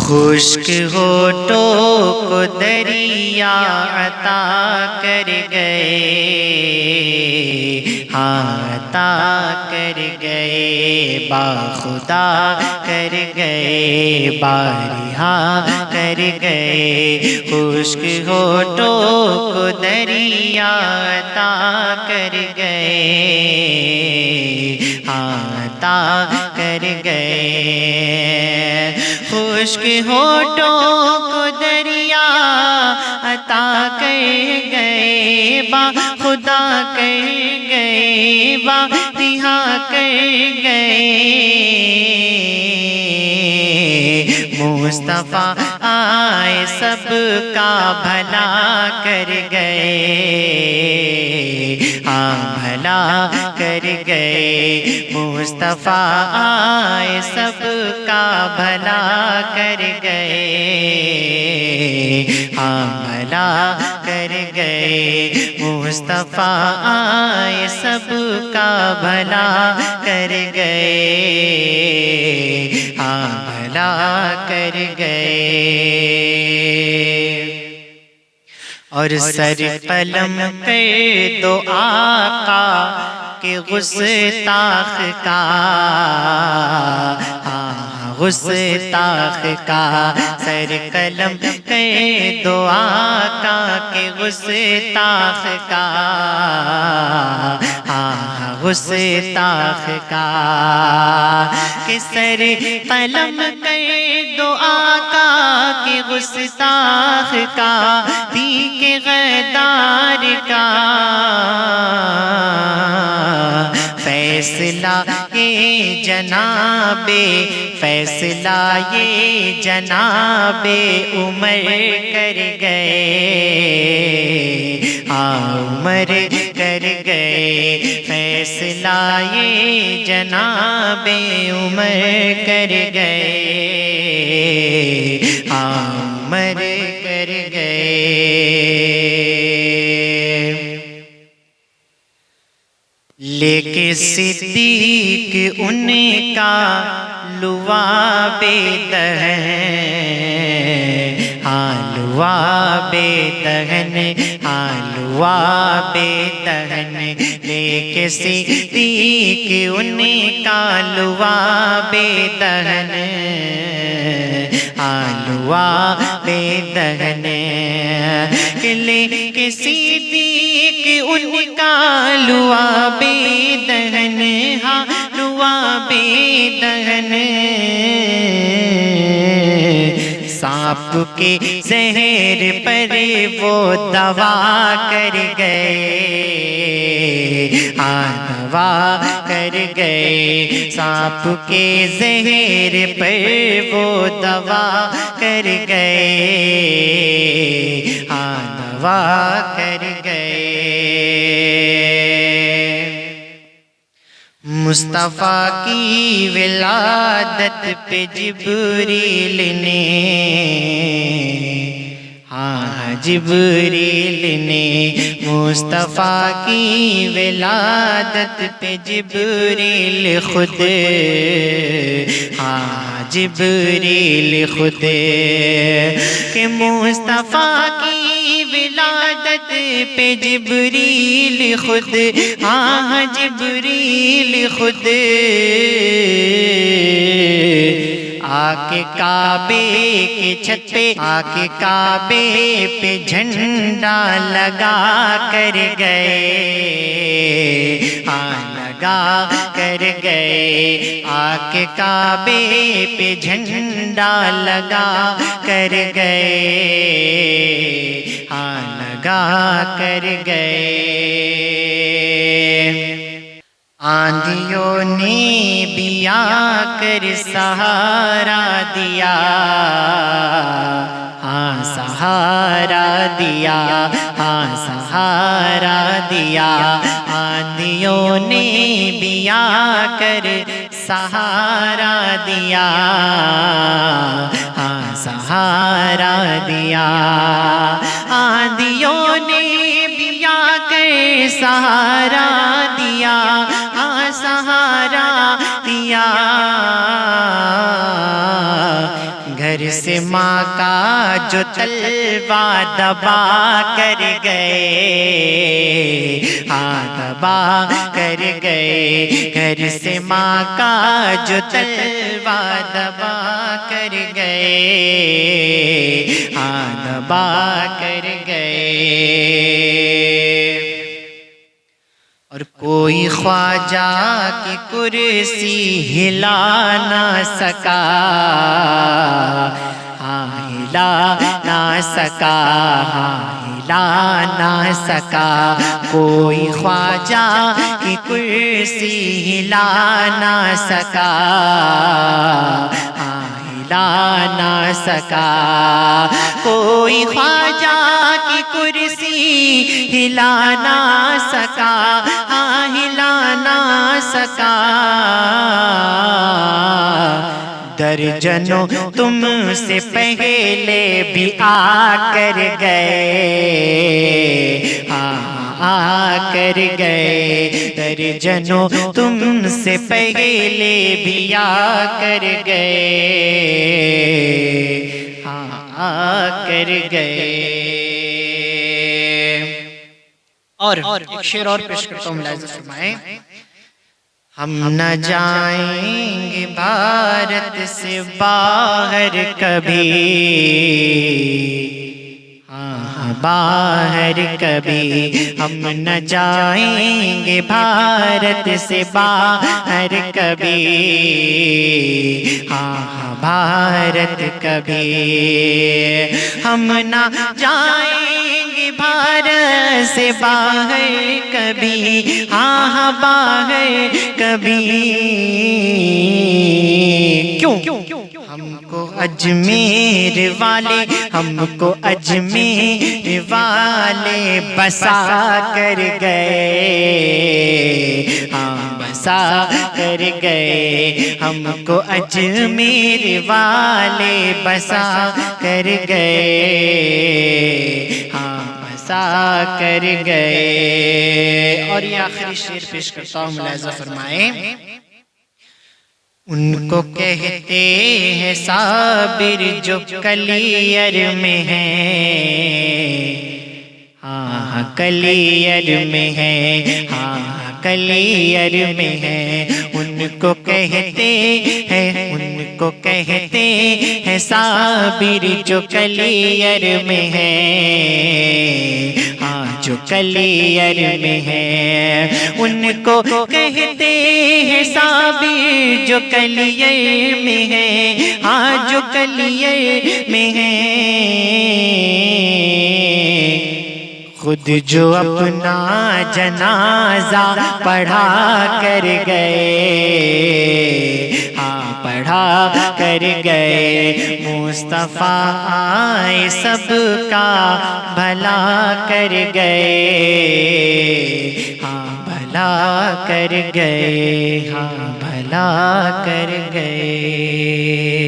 خشک ہونٹوں کو دریا عطا کر گئے، عطا کر گئے، باخدا کر گئے، بارہا کر گئے، خشک ہونٹوں کو دریا عطا کر گئے، عطا کر گئے، خشک ہونٹوں کو دریا عطا کر گئے، با خدا کر گئے، بارہا کر گئے، مصطفیٰ آئے سب کا بھلا کر گئے، بھلا کر گئے، مصطفیٰ آئے سب کا بھلا کر گئے، بھلا کر گئے، مصطفیٰ آئے سب کا بھلا کر گئے، بھلا کر گئے، اور سر قلم کر دو آقا کے گستاخ کا، گستاخ کا، سر قلم کر دو آقا کے گستاخ کا، گستاخ کا، کہ سر قلم کر دو آقا کے گستاخ کا، تیغ غدار کا، فیصلہ یہ جناب، فیصلہ یہ جناب عمر کر گئے، عمر کر گئے، فیصلہ یہ جناب عمر کر گئے، عمر کر گئے، لیکن صدیق ان کا لعاب دہن، لعاب دہن، لعاب دہن، لیکن صدیق ان کا لعاب دہن، لعاب دہن، لیکن صدیق ان کا لعاب دہن، لعاب دہن، سانپ کے زہر پر وہ دوا کر گئے، دوا کر گئے، سانپ کے زہر پر وہ دوا کر گئے، دوا کر گئے، مصطفیٰ کی ولادت پہ جبریل نے، جبریل نے، مصطفیٰ کی ولادت پہ جبریل خود، جبریل خود، کہ مصطفیٰ کی ولادت پہ جبریل خود، جبریل خود، آکے کعبے کے چھت پہ، آکے کعبے پہ جھنڈا لگا کر گئے، لگا کر گئے، آکے کعبے پہ جھنڈا لگا کر گئے، لگا کر گئے، آندھیوں نے بھی آ کر سہارا دیا، سہارا دیا، سہارا دیا، آندھیوں نے بھی آ کر سہارا دیا، سہارا دیا، آندھیوں نے بھی آ کر سہارا دیا، سہارا دیا، گھر گھر سے ماں کا جو تلوا دبا کر گئے، ہاں دبا کر گئے، گھر سے ماں کا جو تلوا دبا کر گئے، ہاں دبا کر گئے۔ اور کوئی خواجہ کی کرسی ہلا نہ سکا، ہاں ہلا نہ سکا، ہاں ہلا نہ سکا، کوئی خواجہ کی کرسی ہلا نہ سکا، ہاں ہلا نہ سکا، کوئی خواجہ کی کرسی ہلا نہ سکا، ہاں ہلا نہ سکا، درجنوں تم سے پہلے بھی آ کر گئے، ہاں آ کر گئے، درجنوں تم سے پہلے بھی آ کر گئے، ہاں آ کر گئے۔ اور ایک شعر اور پیش کرتا ہوں، ملاحظہ فرمائیں۔ ہم نہ جائیں گے بھارت سے باہر کبھی، ہاں باہر کبھی، ہم نہ جائیں گے بھارت سے باہر کبھی، ہاں بھارت کبھی، ہم نہ جائیں گے بھارت سے باہر کبھی، ہاں باہر کبھی، کیوں؟ ہم کو اجمیر والے، ہم کو اجمیر والے بسا کر گئے، ہاں بسا کر گئے، ہم کو اجمیر والے بسا کر گئے، ہاں بسا کر گئے۔ اور یہ آخری شعر پیش کرتا ہوں، ملاحظہ فرمائیں۔ ان کو کہتے ہیں صابر جو کلیر میں ہیں، ہاں کلیر میں ہیں، ہاں کلیر میں ہیں، ان کو کہتے ہیں، ان کو کہتے ہیں صابر جو کلیر میں ہیں، ہاں جو کلیر میں ہیں، ان کو کہتے ہیں صابر جو کلیر میں ہیں، ہاں جو کلیر میں ہیں، خود جو اپنا جنازہ پڑھا کر گئے، ہاں پڑھا کر گئے، مصطفیٰ آئے سب کا بھلا کر گئے، ہاں بھلا کر گئے، ہاں بھلا کر گئے۔